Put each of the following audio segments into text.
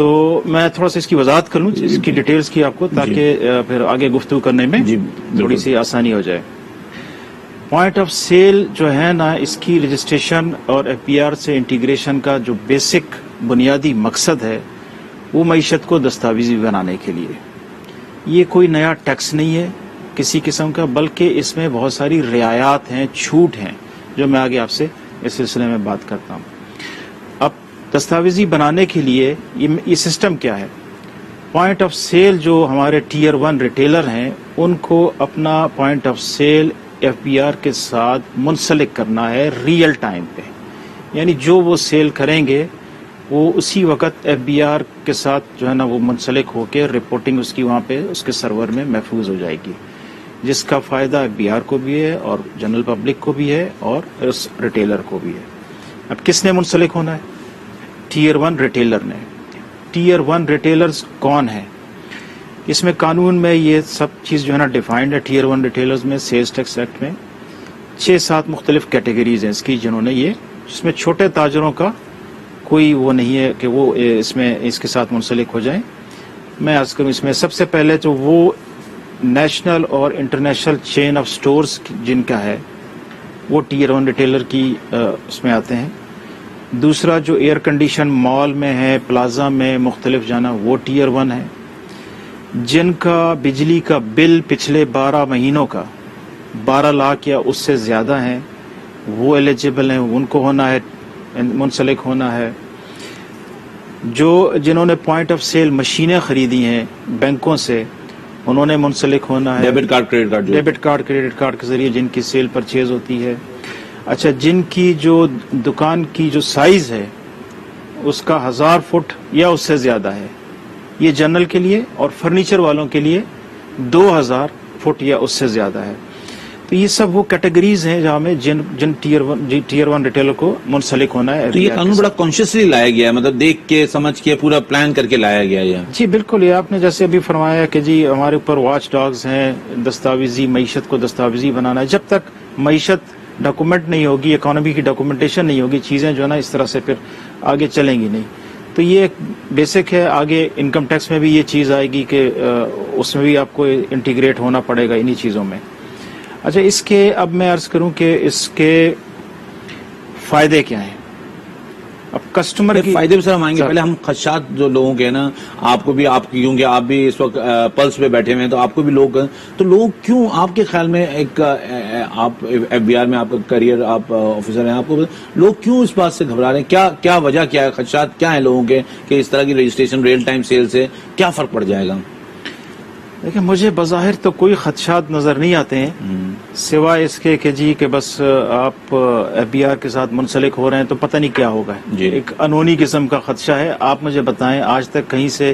تو میں تھوڑا سا اس کی وضاحت کر لوں اس کی ڈیٹیلز کی آپ کو تاکہ پھر آگے گفتگو کرنے میں تھوڑی سی آسانی ہو جائے. پوائنٹ آف سیل جو ہے نا اس کی رجسٹریشن اور ایف پی آر سے انٹیگریشن کا جو بیسک بنیادی مقصد ہے وہ معیشت کو دستاویزی بنانے کے لیے. یہ کوئی نیا ٹیکس نہیں ہے کسی قسم کا، بلکہ اس میں بہت ساری رعایات ہیں، چھوٹ ہیں، جو میں آگے آپ سے اس سلسلے میں بات کرتا ہوں. اب دستاویزی بنانے کے لیے یہ سسٹم کیا ہے؟ پوائنٹ آف سیل جو ہمارے ٹیئر 1 ریٹیلر ہیں ان کو اپنا point of sale F P R کے ساتھ منسلک کرنا ہے ریئل ٹائم پہ. یعنی جو وہ سیل کریں گے وہ اسی وقت ایف بی آر کے ساتھ جو ہے نا وہ منسلک ہو کے رپورٹنگ اس کی وہاں پہ اس کے سرور میں محفوظ ہو جائے گی، جس کا فائدہ ایف بی آر کو بھی ہے اور جنرل پبلک کو بھی ہے اور اس ریٹیلر کو بھی ہے. اب کس نے منسلک ہونا ہے؟ ٹیئر 1 ریٹیلر نے. ٹیئر 1 ریٹیلرز کون ہیں؟ اس میں قانون میں یہ سب چیز جو ہے نا ڈیفائنڈ ہے. ٹیئر 1 ریٹیلرز میں سیلز ٹیکس ایکٹ میں 6-7 مختلف کیٹیگریز ہیں اس کی، جنہوں نے یہ، جس میں چھوٹے تاجروں کا کوئی وہ نہیں ہے کہ وہ اس کے ساتھ منسلک ہو جائیں. میں عرض کروں اس میں سب سے پہلے تو وہ نیشنل اور انٹرنیشنل چین آف سٹورز جن کا ہے وہ ٹیئر 1 ریٹیلر کی اس میں آتے ہیں. دوسرا جو ایئر کنڈیشن مال میں ہے، پلازا میں مختلف جانا، وہ ٹیئر 1 ہے. جن کا بجلی کا بل پچھلے 12 مہینوں کا 12 لاکھ یا اس سے زیادہ ہیں وہ ایلیجیبل ہیں، ان کو ہونا ہے، منسلک ہونا ہے. جنہوں نے پوائنٹ آف سیل مشینیں خریدی ہیں بینکوں سے انہوں نے منسلک ہونا ہے. Debit card credit card, debit card credit card کے ذریعے جن کی سیل پرچیز ہوتی ہے. اچھا، جن کی جو دکان کی جو سائز ہے اس کا 1000 فٹ یا اس سے زیادہ ہے، یہ جنرل کے لیے، اور فرنیچر والوں کے لیے 2000 فٹ یا اس سے زیادہ ہے. تو یہ سب وہ کیٹیگریز ہیں جہاں میں جن ٹیئر 1 ریٹیلر کو منسلک ہونا ہے. تو یہ قانون بڑا کانشیسلی لایا گیا ہے، مطلب دیکھ کے سمجھ کے پورا پلان کر کے لایا گیا ہے. جی بالکل، یہ آپ نے جیسے ابھی فرمایا کہ جی ہمارے اوپر واچ ڈاگز ہیں، دستاویزی معیشت کو دستاویزی بنانا ہے. جب تک معیشت ڈاکومنٹ نہیں ہوگی، اکانومی کی ڈاکومنٹیشن نہیں ہوگی، چیزیں جو ہے نا اس طرح سے پھر آگے چلیں گی نہیں. تو یہ ایک بیسک ہے. آگے انکم ٹیکس میں بھی یہ چیز آئے گی کہ اس میں بھی آپ کو انٹیگریٹ ہونا پڑے گا انہی چیزوں میں. اچھا، اس کے اب میں عرض کروں کہ اس کے فائدے کیا ہیں. اب کسٹمر کی فائدے بھی سر ہم آئیں گے، پہلے ہم خدشات جو لوگوں کے ہیں نا، آپ کو بھی، آپ کیونکہ آپ بھی اس وقت پلس پہ بیٹھے ہوئے ہیں تو آپ کو بھی لوگ، تو لوگ کیوں آپ کے خیال میں، ایک آپ ایف بی آر میں آپ کا کریئر، آپ آفیسر ہیں، آپ کو لوگ کیوں اس بات سے گھبرا رہے ہیں؟ کیا وجہ کیا ہے؟ خدشات کیا ہیں لوگوں کے کہ اس طرح کی رجسٹریشن ریئل ٹائم سیل سے کیا فرق پڑ جائے گا؟ دیکھیں، مجھے بظاہر تو کوئی خدشات نظر نہیں آتے ہیں سوائے اس کے کہ جی کہ بس آپ ایف بی آر کے ساتھ منسلک ہو رہے ہیں تو پتہ نہیں کیا ہوگا. ایک انہونی قسم کا خدشہ ہے. آپ مجھے بتائیں آج تک کہیں سے،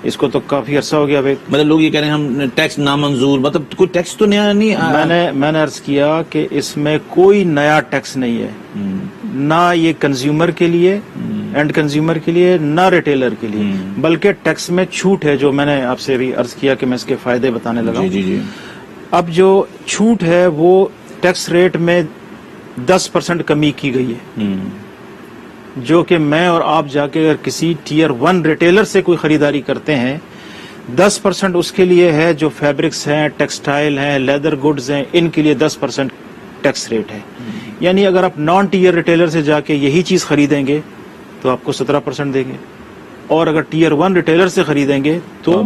اس کو تو کافی عرصہ ہو گیا. مطلب لوگ یہ کہہ رہے ہیں ہم ٹیکس نامنظور، مطلب کوئی ٹیکس تو نیا نہیں. میں نے عرض کیا کہ اس میں کوئی نیا ٹیکس نہیں ہے، نہ یہ کنزیومر کے لیے، اینڈ کنزیومر کے لیے، نہ ریٹیلر کے لیے، بلکہ ٹیکس میں چھوٹ ہے، جو میں نے آپ سے بھی عرض کیا کہ میں اس کے فائدے بتانے لگا ہوں. جی. اب جو چھوٹ ہے وہ ٹیکس ریٹ میں 10% کمی کی گئی ہے، جو کہ میں اور آپ جا کے اگر کسی ٹیئر 1 ریٹیلر سے کوئی خریداری کرتے ہیں 10% اس کے لیے ہے جو فیبرکس ہیں، ٹیکسٹائل ہیں، لیدر گڈز ہیں، ان کے لیے 10% ٹیکس ریٹ ہے. یعنی اگر آپ نان ٹیئر ریٹیلر سے جا کے یہی چیز خریدیں گے تو آپ کو 17% دیں گے، اور اگر ٹیئر 1 ریٹیلر سے خریدیں گے تو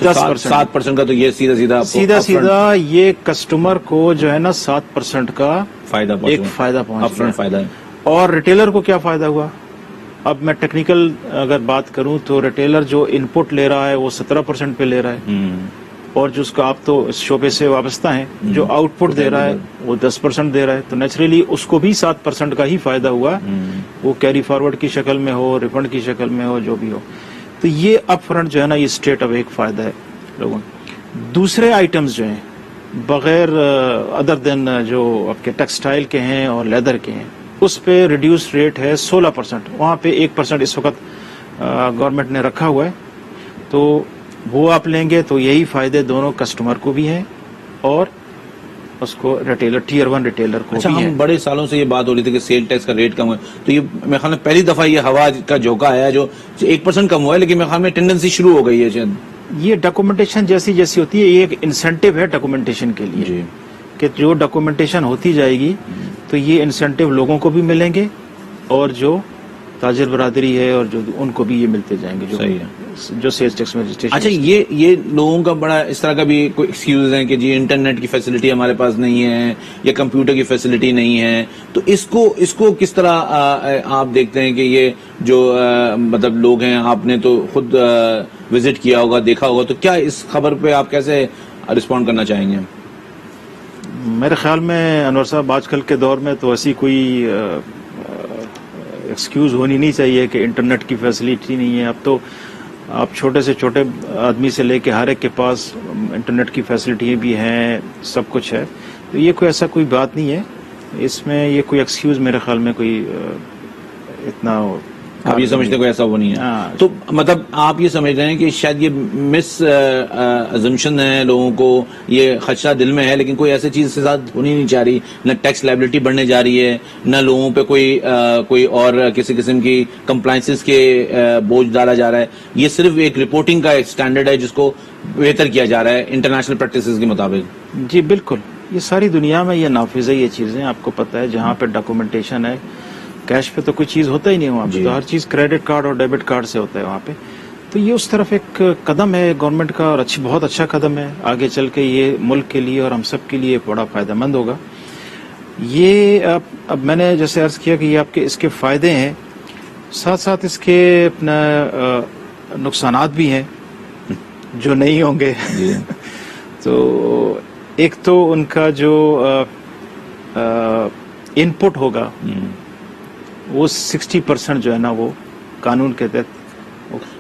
7% کا. تو یہ سیدھا یہ کسٹمر کو جو ہے نا 7% کا فائدہ پہنچ گیا. فائدہ ہے. اور ریٹیلر کو کیا فائدہ ہوا؟ اب میں ٹیکنیکل اگر بات کروں تو ریٹیلر جو ان پٹ لے رہا ہے وہ 17% پہ لے رہا ہے، اور جو اس کا آپ تو اس شعبے سے وابستہ ہیں، جو آؤٹ پٹ دے رہا ہے وہ 10% دے رہا ہے. تو نیچرلی اس کو بھی 7% کا ہی فائدہ ہوا، وہ کیری فارورڈ کی شکل میں ہو، ریفنڈ کی شکل میں ہو، جو بھی ہو. تو یہ اپ فرنٹ جو ہے نا یہ اسٹریٹ اب ایک فائدہ ہے لوگوں. دوسرے آئٹمز جو ہیں بغیر ادر دین جو آپ کے ٹیکسٹائل کے ہیں اور لیدر کے ہیں، اس پہ ریڈیوس ریٹ ہے 16%. وہاں پہ 1% اس وقت گورنمنٹ نے رکھا ہوا ہے. تو وہ آپ لیں گے تو یہی فائدے دونوں کسٹمر کو بھی ہیں اور اس کو ریٹیلر ٹیئر 1 ریٹیلر کو اچھا بھی ہم ہے. بڑے سالوں سے یہ بات ہو رہی تھی کہ سیل ٹیکس کا ریٹ کم ہوا ہے، تو یہ میرے خیال میں پہلی دفعہ یہ ہوا کا جھونکا آیا ہے جو 1% کم ہوا ہے، لیکن میرے خیال میں ٹینڈنسی شروع ہو گئی ہے شاید. یہ ڈاکومنٹیشن جیسی ہوتی ہے، یہ ایک انسینٹیو ہے ڈاکومنٹیشن کے لیے جی کہ جو ڈاکومنٹیشن ہوتی جائے گی تو یہ انسینٹیو لوگوں کو بھی ملیں گے اور جو تاجر برادری ہے اور جو ان کو بھی یہ ملتے جائیں گے صحیح ہے. جو سیلز ٹیکس میں رجسٹریشن. اچھا یہ لوگوں کا بڑا اس طرح کا بھی کوئی ایکسکیوز ہے کہ جی انٹرنیٹ کی فیسلٹی ہمارے پاس نہیں ہے یا کمپیوٹر کی فیسلٹی نہیں ہے، تو اس کو کس طرح آپ دیکھتے ہیں کہ یہ جو مطلب لوگ ہیں، آپ نے تو خود وزٹ کیا ہوگا، دیکھا ہوگا، تو کیا اس خبر پہ آپ کیسے رسپونڈ کرنا چاہیں گے؟ میرے خیال میں انور صاحب آج کل کے دور میں تو ایسی کوئی ایکسکیوز ہونی نہیں چاہیے کہ انٹرنیٹ کی فیسلٹی نہیں ہے. اب تو آپ چھوٹے سے چھوٹے آدمی سے لے کے ہر ایک کے پاس انٹرنیٹ کی فیسلٹی بھی ہیں، سب کچھ ہے. تو یہ کوئی ایسا کوئی بات نہیں ہے، اس میں یہ کوئی ایکسکیوز میرے خیال میں کوئی اتنا آپ یہ سمجھتے کوئی ایسا وہ نہیں ہے؟ ہاں. تو مطلب آپ یہ سمجھ رہے ہیں کہ شاید یہ مس ازمپشن ہے، لوگوں کو یہ خدشہ دل میں ہے، لیکن کوئی ایسی چیز سے ساتھ ہونی نہیں چاہ رہی، نہ ٹیکس لائبلٹی بڑھنے جا رہی ہے، نہ لوگوں پہ کوئی اور کسی قسم کی کمپلائنسز کے بوجھ ڈالا جا رہا ہے. یہ صرف ایک رپورٹنگ کا ایک اسٹینڈرڈ ہے جس کو بہتر کیا جا رہا ہے انٹرنیشنل پریکٹسز کے مطابق. جی بالکل، یہ ساری دنیا میں یہ نافذ ہے، یہ چیزیں آپ کو پتہ ہے. جہاں پہ ڈاکومنٹیشن ہے، کیش پہ تو کوئی چیز ہوتا ہی نہیں وہاں پہ، تو ہر چیز کریڈٹ کارڈ اور ڈیبٹ کارڈ سے ہوتا ہے وہاں پہ. تو یہ اس طرف ایک قدم ہے گورنمنٹ کا، اور بہت اچھا قدم ہے. آگے چل کے یہ ملک کے لیے اور ہم سب کے لیے بڑا فائدہ مند ہوگا. یہ اب میں نے جیسے عرض کیا کہ یہ آپ کے اس کے فائدے ہیں، ساتھ ساتھ اس کے اپنا نقصانات بھی ہیں جو نہیں ہوں گے. تو ایک تو ان کا جو ان پٹ ہوگا وہ 60% جو ہے نا وہ قانون کے تحت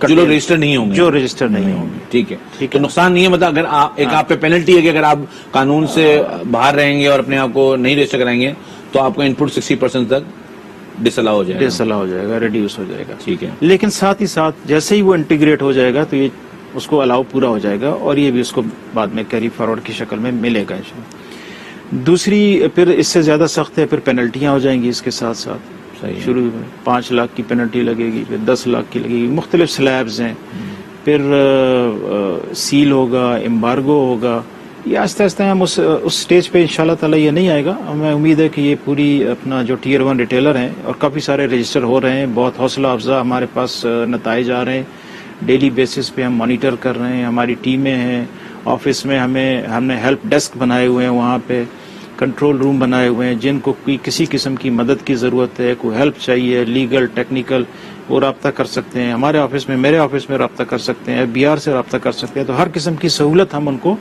جو لوگ رجسٹر نہیں ہوں گے، جو رجسٹر نہیں ہوں گے. ٹھیک ہے، تو نقصان نہیں ہے. مطلب اگر آپ پہ پینلٹی ہے کہ اگر آپ قانون سے باہر رہیں گے اور اپنے آپ کو نہیں رجسٹر کرائیں گے تو آپ کا ان پٹ 60% تک ڈسالاؤ ہو جائے گا، ریڈیوس ہو جائے گا. ٹھیک ہے، لیکن ساتھ ہی ساتھ جیسے ہی وہ انٹیگریٹ ہو جائے گا تو یہ اس کو الاؤ پورا ہو جائے گا اور یہ بھی اس کو بعد میں کیری فارورڈ کی شکل میں ملے گا انشاءاللہ. دوسری پھر اس سے زیادہ سخت ہے، پھر پینلٹیاں ہو جائیں گی اس کے ساتھ ساتھ. شروع میں 5 لاکھ کی پینلٹی لگے گی، پھر 10 لاکھ کی لگے گی. مختلف سلیبز ہیں، پھر سیل ہوگا، امبارگو ہوگا. یہ آہستہ آہستہ ہم اس سٹیج پہ انشاءاللہ تعالی یہ نہیں آئے گا. ہمیں امید ہے کہ یہ پوری اپنا جو ٹیئر 1 ریٹیلر ہیں اور کافی سارے رجسٹر ہو رہے ہیں، بہت حوصلہ افزا ہمارے پاس نتائج آ رہے ہیں. ڈیلی بیسس پہ ہم مانیٹر کر رہے ہیں، ہماری ٹیمیں ہیں آفس میں. ہم نے ہیلپ ڈیسک بنائے ہوئے ہیں، وہاں پہ کنٹرول روم بنائے ہوئے ہیں. جن کو کسی قسم کی مدد کی ضرورت ہے، کوئی ہیلپ چاہیے، لیگل ٹیکنیکل، وہ رابطہ کر سکتے ہیں ہمارے آفس میں، میرے آفس میں رابطہ کر سکتے ہیں، FBR سے رابطہ کر سکتے ہیں. تو ہر قسم کی سہولت ہم ان کو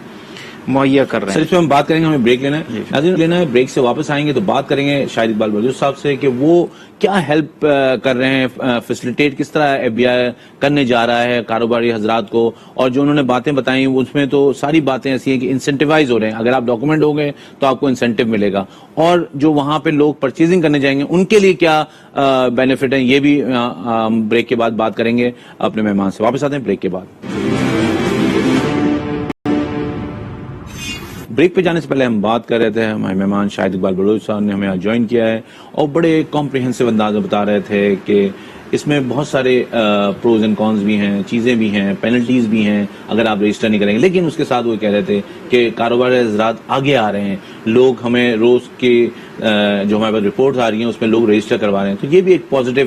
مہیا کر رہے ہیں. سر اس پہ ہم بات کریں گے، ہمیں بریک لینا ہے. ناظرین لینا ہے، بریک سے واپس آئیں گے تو بات کریں گے شاہد اقبال بلوچ صاحب سے کہ وہ کیا ہیلپ کر رہے ہیں، فیسلیٹیٹ کس طرح FBI کرنے جا رہا ہے کاروباری حضرات کو. اور جو انہوں نے باتیں بتائیں اس میں تو ساری باتیں ایسی ہیں کہ انسینٹیوائز ہو رہے ہیں. اگر آپ ڈاکومنٹ ہو گئے تو آپ کو انسینٹیو ملے گا، اور جو وہاں پہ لوگ پرچیزنگ کرنے جائیں گے ان کے لیے کیا بینیفٹ ہیں، یہ بھی بریک کے بعد بات کریں گے اپنے مہمان سے. واپس آتے ہیں بریک کے بعد. بریک پہ جانے سے پہلے ہم بات کر رہے تھے، ہمارے مہمان شاہد اقبال بلوچ صاحب نے ہمیں جوائن کیا ہے اور بڑے کمپریہنسو انداز میں بتا رہے تھے کہ اس میں بہت سارے پروز اینڈ کونز بھی ہیں، چیزیں بھی ہیں، پینلٹیز بھی ہیں اگر آپ رجسٹر نہیں کریں گے. لیکن اس کے ساتھ وہ کہہ رہے تھے کہ کاروباری حضرات آگے آ رہے ہیں، لوگ ہمیں روز کے جو ہمارے پاس رپورٹس آ رہی ہیں اس میں لوگ رجسٹر کروا رہے ہیں. تو یہ بھی ایک پازیٹیو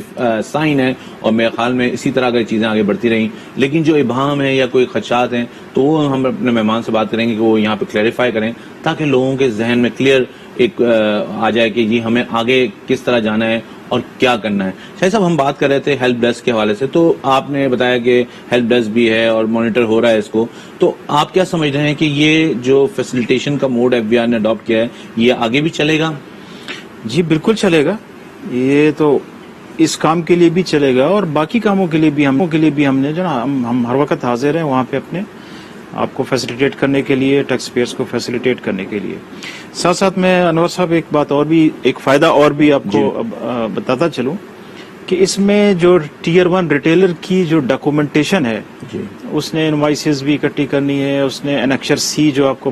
سائن ہے، اور میرے خیال میں اسی طرح اگر چیزیں آگے بڑھتی رہیں. لیکن جو ابہام ہے یا کوئی خدشات ہیں تو وہ ہم اپنے مہمان سے بات کریں گے کہ وہ یہاں پہ کلیریفائی کریں تاکہ لوگوں کے ذہن میں کلیئر ایک آ جائے کہ جی ہمیں آگے کس طرح جانا ہے اور کیا کرنا ہے. شاہد صاحب ہم بات کر رہے تھے ہیلپ ڈیسک کے حوالے سے، تو آپ نے بتایا کہ ہیلپ ڈیسک بھی ہے اور مانیٹر ہو رہا ہے اس کو. تو آپ کیا سمجھ رہے ہیں کہ یہ جو فیسیلیٹیشن کا موڈ FBR نے اڈاپٹ کیا ہے یہ آگے بھی چلے گا؟ جی بالکل چلے گا. یہ تو اس کام کے لیے بھی چلے گا اور باقی کاموں کے لیے بھی ہم نے جو نا ہم ہر وقت حاضر ہیں وہاں پہ اپنے آپ کو فیسیلیٹیٹ کرنے کے لیے، ٹیکس پیئرس کو فیسیلیٹیٹ کرنے کے لیے. ساتھ ساتھ میں انور صاحب ایک بات اور بھی، ایک فائدہ اور بھی آپ کو بتاتا چلوں کہ اس میں جو ٹیئر 1 ریٹیلر کی جو ڈاکومنٹیشن ہے، اس نے انوائسز بھی اکٹھی کرنی ہے، اس نے انیکشر C جو آپ کو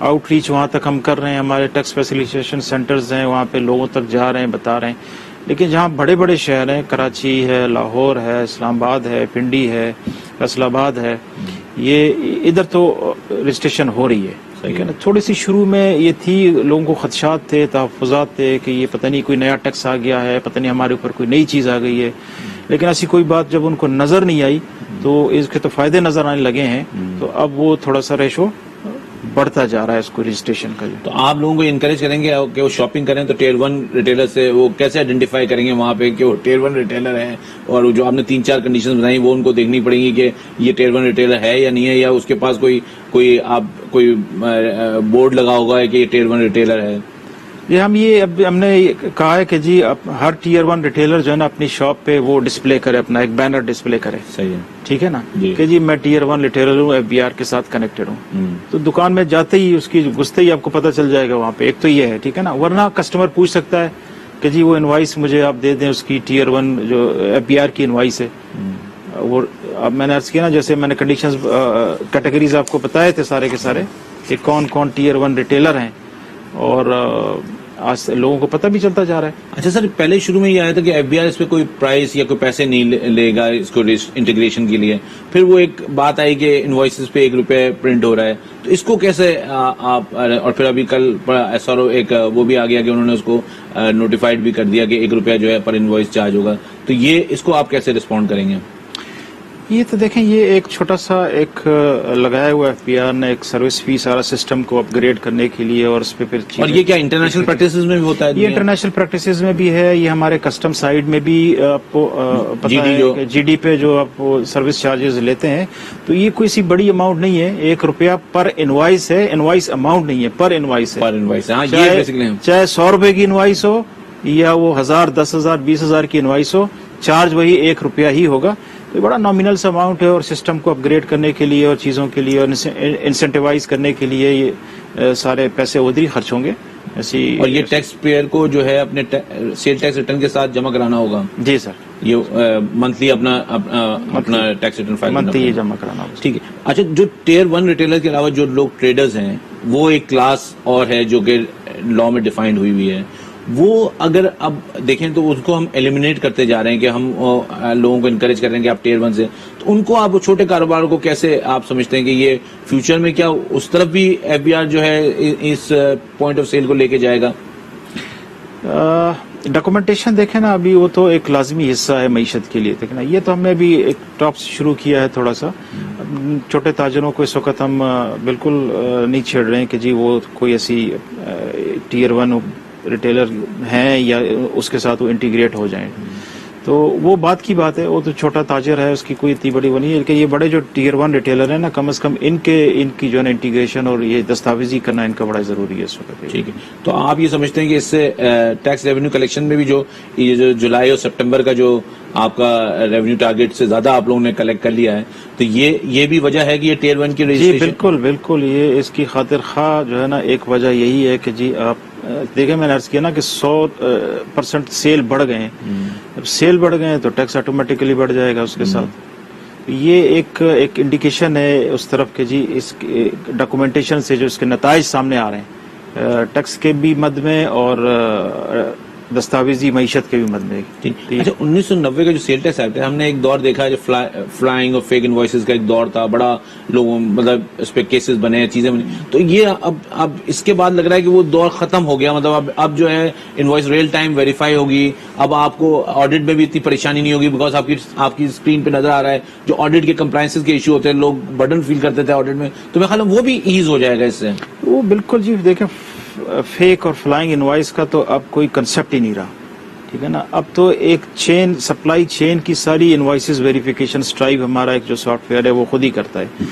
آؤٹ ریچ وہاں تک ہم کر رہے ہیں, ہمارے ٹیکس فیسیلیٹیشن سینٹرز ہیں, وہاں پہ لوگوں تک جا رہے ہیں, بتا رہے ہیں. لیکن جہاں بڑے بڑے شہر ہیں, کراچی ہے, لاہور ہے, اسلام آباد ہے, پنڈی ہے, فیصل آباد ہے, یہ ادھر تو رجسٹریشن ہو رہی ہے. ٹھیک ہے نا. تھوڑی سی شروع میں یہ تھی, لوگوں کو خدشات تھے, تحفظات تھے کہ یہ پتہ نہیں کوئی نیا ٹیکس آ گیا ہے, پتہ نہیں ہمارے اوپر کوئی نئی چیز آ گئی ہے. لیکن ایسی کوئی بات جب ان کو نظر نہیں آئی تو اس کے تو فائدے نظر آنے لگے ہیں, تو اب وہ تھوڑا سا ریشو بڑھتا جا رہا ہے اس کو رجسٹریشن کا. تو آپ لوگوں کو انکریج کریں گے کہ وہ شاپنگ کریں, تو ٹیئر 1 ریٹیلر سے وہ کیسے آئیڈینٹیفائی کریں گے وہاں پہ کہ وہ ٹیئر 1 ریٹیلر ہے, اور جو آپ نے 3-4 کنڈیشن بتائی وہ ان کو دیکھنی پڑیں گی کہ یہ ٹیئر 1 ریٹیلر ہے یا نہیں ہے, یا اس کے پاس کوئی بورڈ لگا ہوگا کہ یہ ٹیئر 1 ریٹیلر ہے. یہ اب ہم نے کہا ہے کہ جی اب ہر ٹیئر 1 ریٹیلر جو ہے نا اپنی شاپ پہ وہ ڈسپلے کرے, اپنا ایک بینر ڈسپلے کرے. صحیح ہے, ٹھیک ہے نا, کہ جی میں ٹیئر 1 ریٹیلر ہوں, FBR کے ساتھ کنیکٹڈ ہوں. تو دکان میں جاتے ہی اس کی گھستے ہی آپ کو پتہ چل جائے گا وہاں پہ. ایک تو یہ ہے, ٹھیک ہے نا, ورنہ کسٹمر پوچھ سکتا ہے کہ جی وہ انوائس مجھے آپ دے دیں, اس کی ٹیئر 1 جو FBR کی انوائس ہے. وہ اب میں نے عرض کیا نا, جیسے میں نے کنڈیشنز کیٹیگریز آپ کو بتائے تھے سارے کے سارے کہ کون کون ٹیئر 1 ریٹیلر ہیں, اور آج لوگوں کو پتہ بھی چلتا جا رہا ہے. اچھا سر, پہلے شروع میں یہ آیا تھا کہ FBR اس پہ کوئی پرائز یا کوئی پیسے نہیں لے گا اس کو انٹیگریشن کے لیے, پھر وہ ایک بات آئی کہ انوائسز پہ 1 روپے پرنٹ ہو رہا ہے, تو اس کو کیسے آپ, اور پھر ابھی کل SRO ایک وہ بھی آ گیا کہ انہوں نے اس کو نوٹیفائڈ بھی کر دیا کہ 1 روپیہ جو ہے پر انوائس چارج ہوگا, تو یہ اس کو آپ کیسے رسپونڈ کریں گے؟ یہ تو دیکھیں, یہ ایک چھوٹا سا ایک لگایا ہوا FBR نے ایک سروس فی سارا سسٹم کو اپ گریڈ کرنے کے لیے, اور اس پہ پھر اور یہ کیا انٹرنیشنل پریکٹسز میں بھی ہوتا ہے؟ یہ انٹرنیشنل پریکٹسز میں بھی ہے, یہ ہمارے کسٹم سائڈ میں بھی آپ کو پتہ ہے کہ GD پہ جو آپ سروس چارجز لیتے ہیں, تو یہ کوئی سی بڑی اماؤنٹ نہیں ہے, 1 روپیہ پر انوائس ہے, انوائس اماؤنٹ نہیں ہے, پر انوائس ہے. پر انوائس, ہاں یہ بیسیکلی چاہے 100 روپے کی انوائس ہو یا وہ 1000, 10,000, 20,000 کی انوائس ہو, چارج وہی 1 روپیہ ہی ہوگا. تو بڑا نامینل سا اماؤنٹ ہے, اور سسٹم کو اپ گریڈ کرنے کے لیے اور چیزوں کے لیے اور انسینٹیوائز کرنے کے لیے یہ سارے پیسے ادھر ہی خرچ ہوں گے. اور یہ ٹیکس پیئر کو جو ہے اپنے سیل ٹیکس ریٹرن کے ساتھ جمع کرانا ہوگا؟ جی سر, یہ منتھلی اپنا ٹیکس ریٹرن فائل منتھلی یہ جمع کرانا ہوگا. ٹھیک ہے. اچھا, جو ٹیئر 1 ریٹیلر کے علاوہ جو لوگ ٹریڈرز ہیں وہ ایک کلاس اور ہے جو کہ لا میں ڈیفائنڈ ہوئی ہے, وہ اگر اب دیکھیں تو اس کو ہم ایلیمینیٹ کرتے جا رہے ہیں کہ ہم لوگوں کو انکریج کر رہے ہیں کہ آپ ٹیئر 1 سے, تو ان کو آپ چھوٹے کاروبار کو کیسے آپ سمجھتے ہیں کہ یہ فیوچر میں کیا اس طرف بھی FBR جو ہے اس پوائنٹ آف سیل کو لے کے جائے گا؟ ڈاکومنٹیشن دیکھیں نا, ابھی وہ تو ایک لازمی حصہ ہے معیشت کے لیے. دیکھنا یہ تو ہم نے بھی ایک ٹاپ شروع کیا ہے تھوڑا سا. چھوٹے تاجروں کو اس وقت ہم بالکل نہیں چھیڑ رہے ہیں کہ جی وہ کوئی ایسی ٹیئر 1 ریٹیلر ہیں یا اس کے ساتھ وہ انٹیگریٹ ہو جائیں. تو وہ بات کی بات ہے, وہ تو چھوٹا تاجر ہے, اس کی کوئی اتنی بڑی وہ نہیں ہے. کہ یہ بڑے جو ٹیئر 1 ریٹیلر ہیں نا, کم از کم ان کی جو ہے نا انٹیگریشن اور یہ دستاویزی کرنا ان کا بڑا ضروری ہے اس وقت. ٹھیک ہے. تو آپ یہ سمجھتے ہیں کہ اس سے ٹیکس ریونیو کلیکشن میں بھی جو جولائی اور سپٹمبر کا جو آپ کا ریونیو ٹارگیٹ سے زیادہ آپ لوگوں نے کلیکٹ کر لیا ہے, تو یہ بھی وجہ ہے کہ یہ ٹیئر 1 کی رجسٹریشن؟ جی بالکل بالکل, یہ اس کی خاطر خواہ جو ہے نا ایک وجہ یہی ہے کہ جی آپ دیکھیں, میں نے عرض کیا نا کہ 100% سیل بڑھ گئے ہیں. جب سیل بڑھ گئے ہیں تو ٹیکس آٹومیٹکلی بڑھ جائے گا اس کے ساتھ. یہ ایک انڈیکیشن ہے اس طرف کہ جی اس ڈاکومنٹیشن سے جو اس کے نتائج سامنے آ رہے ہیں, ٹیکس کے بھی مد میں اور دستاویزی معیشت کے بھی مد میں. اچھا, 1990 کا جو سیل ٹیکس ایکٹ ہے, ہم نے ایک دور دیکھا ہے جو فلائنگ اور فیک انوائسز کا ایک دور تھا, بڑا لوگوں مطلب اس پہ کیسز بنے, چیزیں بنی. تو یہ اب اس کے بعد لگ رہا ہے کہ وہ دور ختم ہو گیا. مطلب اب جو ہے انوائس ریئل ٹائم ویریفائی ہوگی, اب آپ کو آڈٹ میں بھی اتنی پریشانی نہیں ہوگی, بیکاز آپ کی اسکرین پہ نظر آ رہا ہے جو آڈٹ کے کمپلائنسز کے ایشو ہوتے ہیں, لوگ برڈن فیل کرتے تھے آڈٹ میں, تو میں خیال وہ بھی ایز ہو جائے گا اس سے. وہ بالکل جی, دیکھیں فیک اور فلائنگ انوائس کا تو اب کوئی کنسپٹ ہی نہیں رہا. ٹھیک ہے نا, اب تو ایک چین, سپلائی چین کی ساری انوائسز ویریفیکیشن اسٹرائیو ہمارا ایک جو سافٹ ویئر ہے وہ خود ہی کرتا ہے.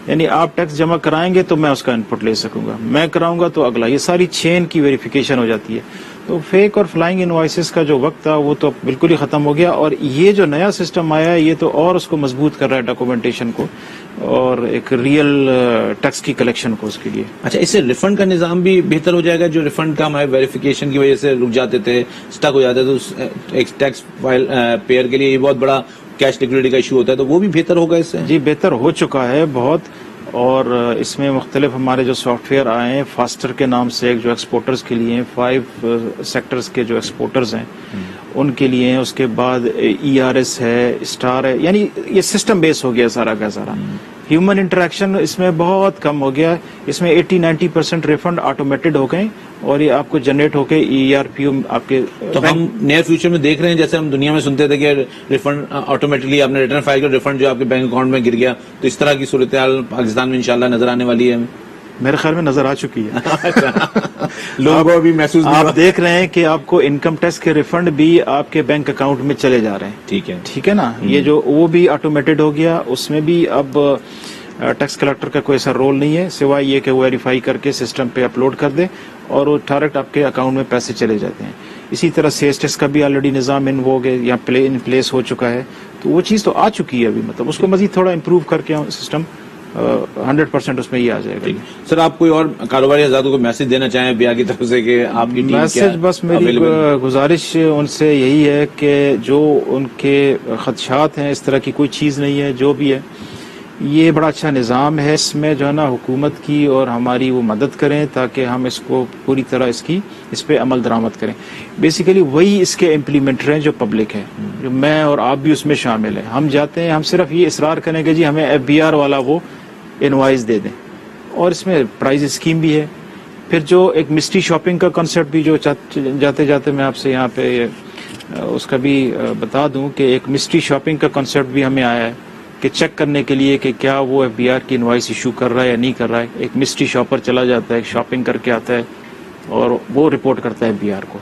یعنی آپ ٹیکس جمع کرائیں گے تو میں اس کا ان پٹ لے سکوں گا, میں کراؤں گا تو اگلا, یہ ساری چین کی ویریفیکیشن ہو جاتی ہے. تو فیک اور فلائنگ انوائسز کا جو وقت تھا وہ تو بالکل ہی ختم ہو گیا, اور یہ جو نیا سسٹم آیا ہے یہ تو اور اس کو مضبوط کر رہا ہے ڈاکومنٹیشن کو اور ایک ریئل ٹیکس کی کلیکشن کو اس کے لیے. اچھا, اس سے ریفنڈ کا نظام بھی بہتر ہو جائے گا؟ جو ریفنڈ کا ہمارے ویریفیکیشن کی وجہ سے رک جاتے تھے, اسٹک ہو جاتے تھے, تو ایک ٹیکس فائل پیئر کے لیے یہ بہت بڑا کیش لیکوڈیٹی کا ایشو ہوتا ہے, تو وہ بھی بہتر ہوگا اس سے؟ جی بہتر ہو چکا ہے بہت, اور اس میں مختلف ہمارے جو سافٹ ویئر آئے ہیں فاسٹر کے نام سے، ایک جو ایکسپورٹرز کے لیے ہیں، 5 سیکٹرز کے جو ایکسپورٹرز ہیں ان کے لیے ہیں، اس کے بعد ERS ہے، اسٹار ہے، یعنی یہ سسٹم بیس ہو گیا سارا کا سارا. ہیومن انٹریکشن اس میں بہت کم ہو گیا. اس میں 80-90% ریفنڈ آٹومیٹڈ ہو گئے اور یہ آپ کو جنریٹ ہو کے ERPO آپ کے. تو ہم نیئر فیوچر میں دیکھ رہے ہیں جیسے ہم دنیا میں سنتے تھے کہ ریفنڈ آٹومیٹکلی آپ نے ریٹرن فائل کر ریفنڈ جو آپ کے بینک اکاؤنٹ میں گر گیا، تو اس طرح کی صورتحال پاکستان میں انشاءاللہ نظر آنے والی ہے. میرے خیال میں نظر آ چکی ہے. لوگوں کو بھی محسوس آپ دیکھ رہے ہیں کہ آپ کو انکم ٹیکس کے ریفنڈ بھی آپ کے بینک اکاؤنٹ میں چلے جا رہے ہیں. ٹھیک ہے نا. یہ جو وہ بھی آٹومیٹڈ ہو گیا، اس میں بھی اب ٹیکس کلیکٹر کا کوئی ایسا رول نہیں ہے سوائے یہ کہ وہ ویریفائی کر کے سسٹم پہ اپلوڈ کر دے اور وہ ڈائریکٹ آپ کے اکاؤنٹ میں پیسے چلے جاتے ہیں. اسی طرح سیلز ٹیکس کا بھی آلریڈی نظام یا ان پلیس ہو چکا ہے. تو وہ چیز تو آ چکی ہے ابھی، مطلب اس کو مزید تھوڑا امپروو کر کے سسٹم 100% اس میں یہ آ جائے گا. سر آپ کوئی اور کاروباری حضرات کو میسج دینا چاہیں بیا کی طرف سے کہ آپ کی ٹیم میسج بس میری گزارش ان سے یہی ہے کہ جو ان کے خدشات ہیں، اس طرح کی کوئی چیز نہیں ہے. جو بھی ہے یہ بڑا اچھا نظام ہے، اس میں جو ہے نا حکومت کی اور ہماری وہ مدد کریں تاکہ ہم اس کو پوری طرح اس پہ عمل درآمد کریں. بیسیکلی وہی اس کے امپلیمنٹر ہیں جو پبلک ہے، جو میں اور آپ بھی اس میں شامل ہیں. ہم جاتے ہیں، ہم صرف یہ اصرار کریں کہ جی ہمیں FBR والا وہ انوائس دے دیں، اور اس میں پرائز اسکیم بھی ہے. پھر جو ایک مسٹری شاپنگ کا کنسیپٹ بھی جو جاتے جاتے میں آپ سے یہاں پہ اس کا بھی بتا دوں کہ ایک مسٹری شاپنگ کا کنسیپٹ بھی ہمیں آیا ہے کہ چیک کرنے کے لیے کہ کیا وہ FBR کی انوائس ایشو کر رہا ہے یا نہیں کر رہا ہے. ایک مسٹری شاپر چلا جاتا ہے، شاپنگ کر کے آتا ہے اور وہ رپورٹ کرتا ہے FBR کو.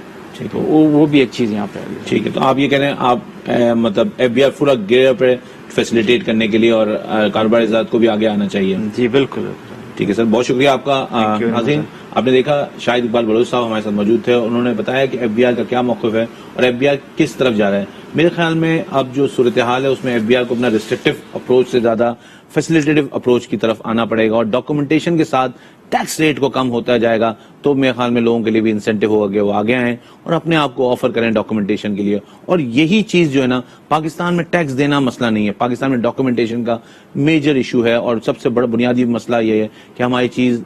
تو وہ بھی ایک چیز یہاں پہ ہے. ٹھیک ہے. تو آپ یہ کہہ رہے ہیں آپ مطلب FBR پورا گیئر پہ فیسیلیٹیٹ کرنے کے لیے اور کاروباری ذات کو بھی آگے آنا چاہیے. جی بالکل. ٹھیک ہے سر، بہت شکریہ آپ کا. ناظرین آپ نے دیکھا شاہد اقبال بلوچ صاحب ہمارے ساتھ موجود تھے، انہوں نے بتایا کہ FBR کا کیا موقف ہے اور FBR کس طرف جا رہا ہے. میرے خیال میں اب جو صورتحال ہے اس میں FBR کو اپنا ریسٹرکٹیو اپروچ سے زیادہ فیسیلیٹیو اپروچ کی طرف آنا پڑے گا اور ڈاکومنٹیشن کے ساتھ ٹیکس ریٹ کو کم ہوتا جائے گا. تو میرے خیال میں لوگوں کے لیے بھی انسینٹو ہوگا کہ وہ آگے آئیں اور اپنے آپ کو آفر کریں ڈاکومنٹیشن کے لیے. اور یہی چیز جو ہے نا، پاکستان میں ٹیکس دینا مسئلہ نہیں ہے، پاکستان میں ڈاکومنٹیشن کا میجر ایشو ہے. اور سب سے بڑا بنیادی مسئلہ یہ ہے کہ ہماری چیز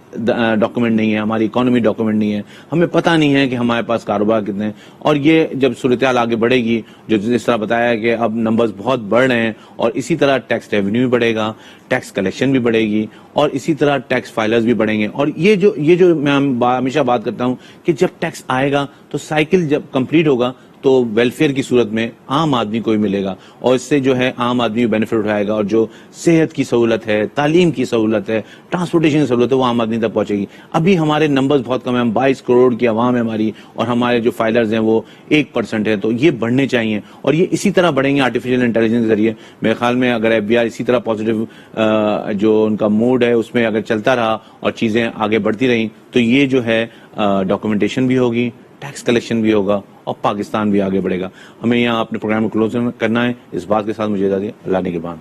ڈاکومنٹ نہیں ہے، ہماری اکانومی ڈاکومنٹ نہیں ہے، ہمیں پتہ نہیں ہے کہ ہمارے پاس کاروبار کتنے ہیں. اور یہ جب صورتحال آگے بڑھے گی، جو جس طرح بتایا ہے کہ اب نمبرز بہت بڑھ رہے ہیں، اور اسی طرح ٹیکس ریونیو بھی بڑھے گا، ٹیکس کلیکشن بھی بڑھے گی، اور اسی طرح ٹیکس فائلرز بھی بڑھیں گے. اور یہ جو میں ہمیشہ بات کرتا ہوں کہ جب ٹیکس آئے گا تو سائیکل جب کمپلیٹ ہوگا تو ویلفیئر کی صورت میں عام آدمی کو بھی ملے گا، اور اس سے جو ہے عام آدمی بینیفٹ اٹھائے گا. اور جو صحت کی سہولت ہے، تعلیم کی سہولت ہے، ٹرانسپورٹیشن کی سہولت ہے، وہ عام آدمی تک پہنچے گی. ابھی ہمارے نمبرز بہت کم ہیں، ہم 22 کروڑ کی عوام ہے ہماری، اور ہمارے جو فائلرز ہیں وہ 1% ہیں. تو یہ بڑھنے چاہیے، اور یہ اسی طرح بڑھیں گے آرٹیفیشیل انٹیلیجنس کے ذریعے. میرے خیال میں اگر FBR اسی طرح پازیٹیو جو ان کا موڈ ہے اس میں اگر چلتا رہا اور چیزیں آگے بڑھتی رہیں تو یہ جو ہے ڈاکومنٹیشن بھی ہوگی، ٹیکس کلیکشن بھی ہوگا، اور پاکستان بھی آگے بڑھے گا. ہمیں یہاں اپنے پروگرام کو کلوز کرنا ہے. اس بات کے ساتھ مجھے اجازت دیں. اللہ نگہبان.